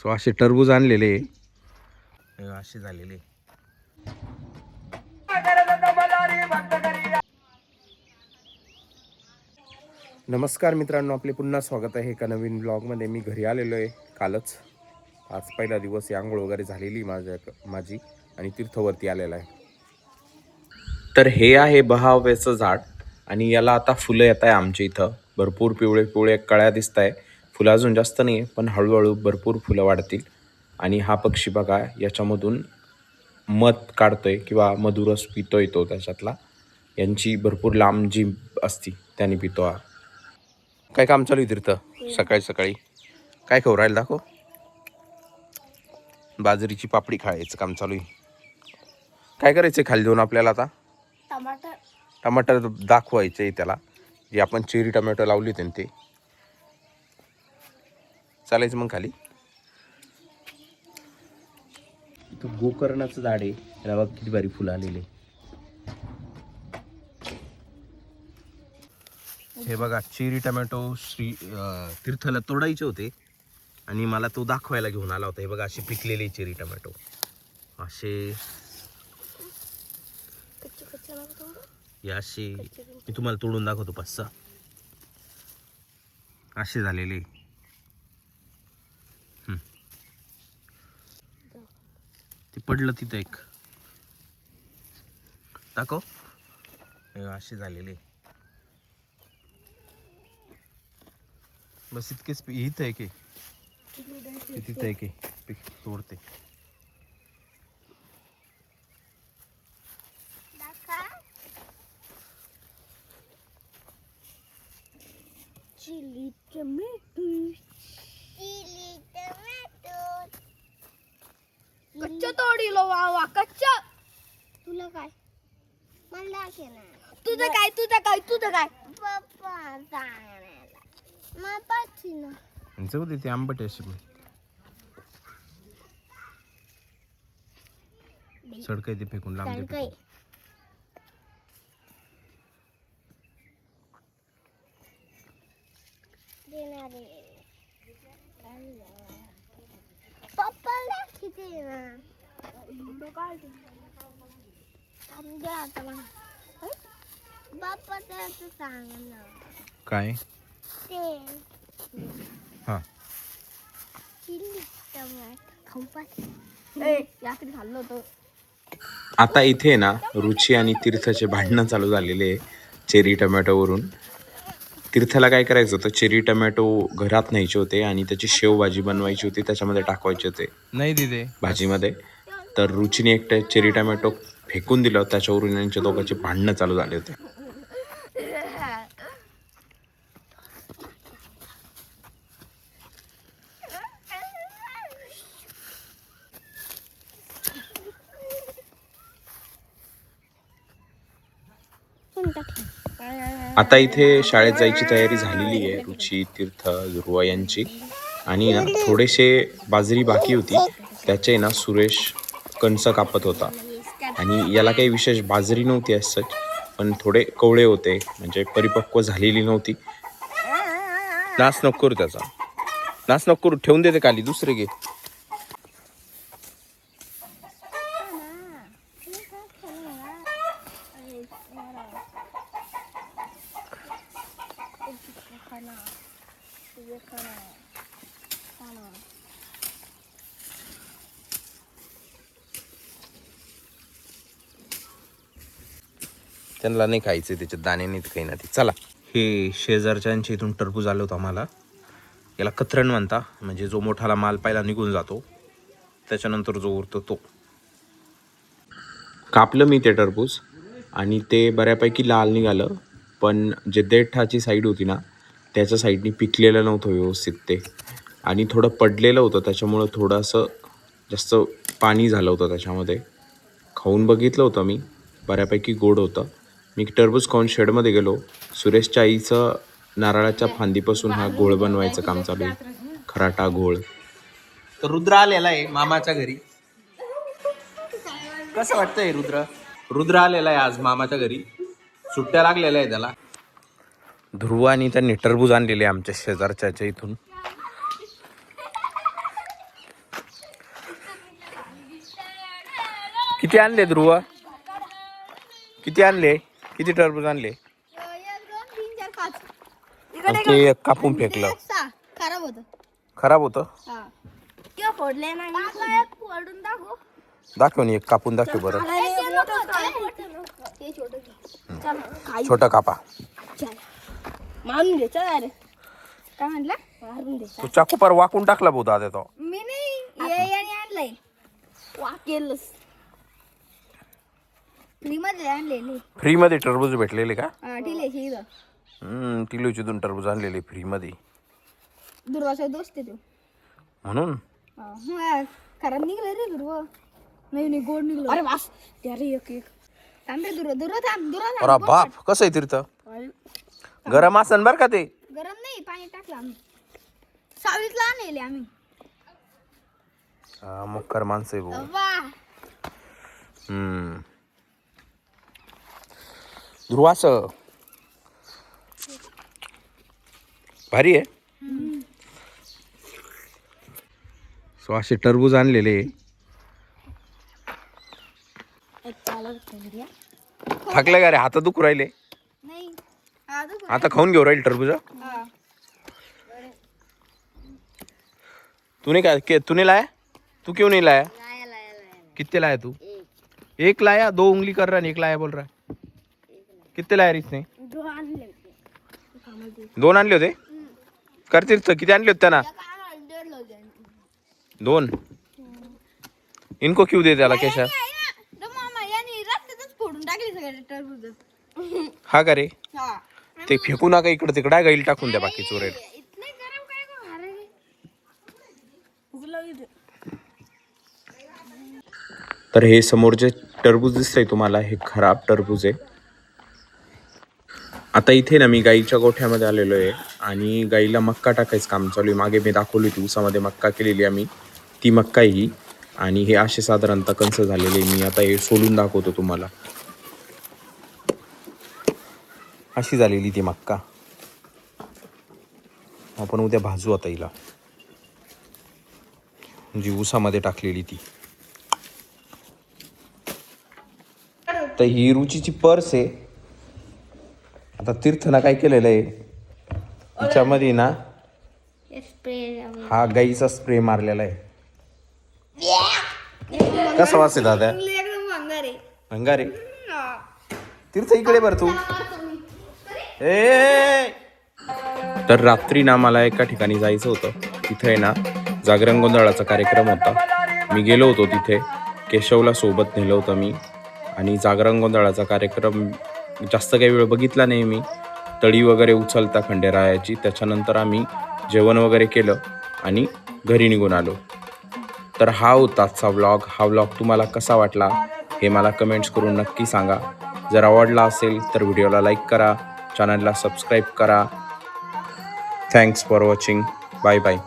So असे टरबूज आणलेले असे झालेले. नमस्कार मित्रांनो, आपले पुन्हा स्वागत आहे एका नवीन ब्लॉगमध्ये. मी घरी आलेलो आहे कालच. आज पहिला दिवस आहे. आंघोळ वगैरे झालेली माझी आणि तीर्थवरती आलेला आहे. तर हे आहे बहाव्याचं झाड आणि याला आता फुलं येत आहे. आमच्या इथं भरपूर पिवळे पिवळे कळ्या दिसत आहे. फुलं अजून जास्त नाही आहे, पण हळूहळू भरपूर फुलं वाढतील. आणि हा पक्षी बघा याच्यामधून मध काढतोय किंवा मधुरस पितोय तो त्याच्यातला. यांची भरपूर लांब जीभ असती, त्याने पितो हा. काय काम चालू आहे तीर्थ सकाळी सकाळी? काय खाऊ राहील दाखव. बाजरीची पापडी खायचं काम चालू आहे. काय करायचं खाली देऊन आपल्याला आता? टमाटर दाखवायचे त्याला, जे आपण चेरी टमॅटो लावली होते ते. चालायचं मग खाली. इथं गोकर्णाचं झाड आहे, त्याला बघ किती भारी फुलं आलेले. हे बघा चेरी टमॅटो तीर्थला तोडायचे होते आणि मला तो दाखवायला घेऊन आला होता. हे बघा असे पिकलेले चेरी टमॅटो असे असे मी तुम्हाला तोडून दाखवतो. 5-6 असे झालेले. ते पडलं तिथं एक दाखव. असे झालेले बस इतकेच. इथं आहे की तिथं आहे की पीक तोडते. चिली टोमॅटो कच्चा तोडीलो वावा कच्चा. तुला काय? मला ना तुझं काय पप्पा सांगायला मग पाची ना जाऊ दे, ते आंबट आहे अशी. सडकाय ते फेकून लांब दे. पप्पाला किती ना बाप्पा त्याचं सांग ना काय ते. हा चिली टोमॅटो खाल्लं होतं. आता इथे ना रुची आणि तीर्थाचे भांडणं चालू झालेले आहे चेरी टमॅटोवरून. तीर्थाला काय करायचं होतं, चेरी टमॅटो घरात न्यायचे होते आणि त्याची शेवभाजी बनवायची होती, त्याच्यामध्ये टाकवायचे होते नाही दिदे भाजीमध्ये. तर रुचीने एकटं चेरी टमॅटो फेकून दिलं, त्याच्यावरून यांच्या दोघांचे भांडणं चालू झाले होते. आता इथे शाळेत जायची तयारी झालेली आहे रुची, तीर्थ, ध्रुवा यांची. आणि ना थोडेसे बाजरी बाकी होती, त्याचे ना सुरेश कणसं कापत होता. आणि याला काही विशेष बाजरी नव्हती as such, पण थोडे कवळे होते, म्हणजे परिपक्व झालेली नव्हती. नाच नको करू त्याचा, नाच नको करू. ठेवून देते खाली, दुसरे घे. त्यांना नाही खायचं, त्याच्यात दाणे नाहीत काही ना. ते चला, हे शेजारच्यांच्या इथून टरबूज आलं होतं आम्हाला. याला कतरण म्हणता, म्हणजे जो मोठाला माल पहिला निघून जातो त्याच्यानंतर जो उरतो तो. कापलं मी ते टरबूज आणि ते बऱ्यापैकी लाल निघालं, पण जे देठाची साईड होती ना त्याच्या साईडनी पिकलेलं नव्हतं व्यवस्थित ते, आणि थोडं पडलेलं होतं, त्याच्यामुळं थोडंसं जास्त पाणी झालं होतं त्याच्यामध्ये. खाऊन बघितलं होतं मी, बऱ्यापैकी गोड होतं. मी टरबूज खाऊन शेडमध्ये गेलो. सुरेशच्या आईचं नारळाच्या फांदीपासून हा घोळ बनवायचं काम चालू आहे, खराटा घोळ. तर रुद्र आलेला आहे मामाच्या घरी. कसं वाटतंय रुद्र आलेला आहे आज मामाच्या घरी, सुट्ट्या लागलेल्या आहे त्याला. ध्रुव आणि त्यांनी टरबूज आणलेले आमच्या शेजारच्या इथून. किती आणले ध्रुव? किती आणले? किती टरबूज आणले? 1 2 3 4 5. आणि ते एक कापून फेकलं. खराब होतं. खराब होतं. हा किंवा फोडले नाही. एक फोडून दाखव. दाखव ना, एक कापून दाखव बरं. ते छोटं छोटा कापा. मारून दे चल. अरे काय म्हणला? मारून दे. तू चाकू पर वाकून टाकला भाऊ दादा तो. मी नाही याने आणलंय. वाकेलच फ्री मध्ये आणलेले. फ्री मध्ये टरबूज भेटलेले का? हा ठीक आहे इथं. किलोची 2 टरबूज आणलेले फ्री मध्ये. दुर्वाचा दोस्त आहे तो. म्हणून हा खराब निघलं रे दुर्वा. नाही गोड निघलं. अरे वास त्यारे एक थांब रे दुर्वा थांब. अरे बाप, कसं आहे तीर्थ? गरम असन बर का ते. गरम नाही, पाणी टाकलं आम्ही. सावलीतला आणले आम्ही. मक्कर माणसं आहे भाऊ. वाह ध्रुवाच भारी आहे. सो असे टरबूज आणलेले. थकले का रे? हात दुखू राहिले. नाही आता खाऊन घेऊ राहील टरबूज. तूने काय तूने लाया? तू क्यों नहीं लाया? कितने लाया तू? एक लाया, 2 उंगली कर रहा है, 1 लाया बोल रहा है. कितने लाया रे इसने? 2 आणले होते. करतील किती आणले होते त्यांना? 2. इनको क्यों दे त्याला केशा? हा का रे? ते फेकू नका इकडे तिकडे, गाईल टाकून द्या बाकी चोरेल. तर हे समोर जे टरबूज दिसतंय तुम्हाला, हे खराब टरबूज आहे. आता इथे ना मी गाईच्या गोठ्यामध्ये आलेलो आहे आणि गाईला मक्का टाकायचं काम चालू आहे. मागे मी दाखवली होती ऊसामध्ये मक्का केलेली आम्ही, ती मक्का ही. आणि हे असे साधारणतः कंस झालेले. मी आता हे सोलून दाखवतो तुम्हाला. अशी झालेली ती मक्का. आपण उद्या भाजू आता हिला, म्हणजे ऊसामध्ये टाकलेली ती. तर ही रुचीची पर्स आहे. आता तीर्थना काय केलेलं आहे, तिच्यामध्ये ना हा गाईचा स्प्रे मारलेला आहे. कसा वास आहे दादा? भंगारे. तीर्थ इकडे बर तू. तर रात्री ना मला एका ठिकाणी जायचं होतं. तिथे आहे ना जागरण गोंधळाचा कार्यक्रम होता. मी गेलो होतो तिथे. केशवला सोबत नेलं होतं मी. आणि जागरण गोंधळाचा कार्यक्रम जास्त काही वेळ बघितला नाही मी. तळी वगैरे उचलता खंडेरायाची. त्याच्यानंतर आम्ही जेवण वगैरे केलं आणि घरी निघून आलो. तर हा होता आजचा व्लॉग. हा व्लॉग तुम्हाला कसा वाटला हे मला कमेंट्स करून नक्की सांगा. जर आवडला असेल तर व्हिडिओला लाईक करा, चॅनलला सबस्क्राईब करा. Thanks for watching. Bye bye.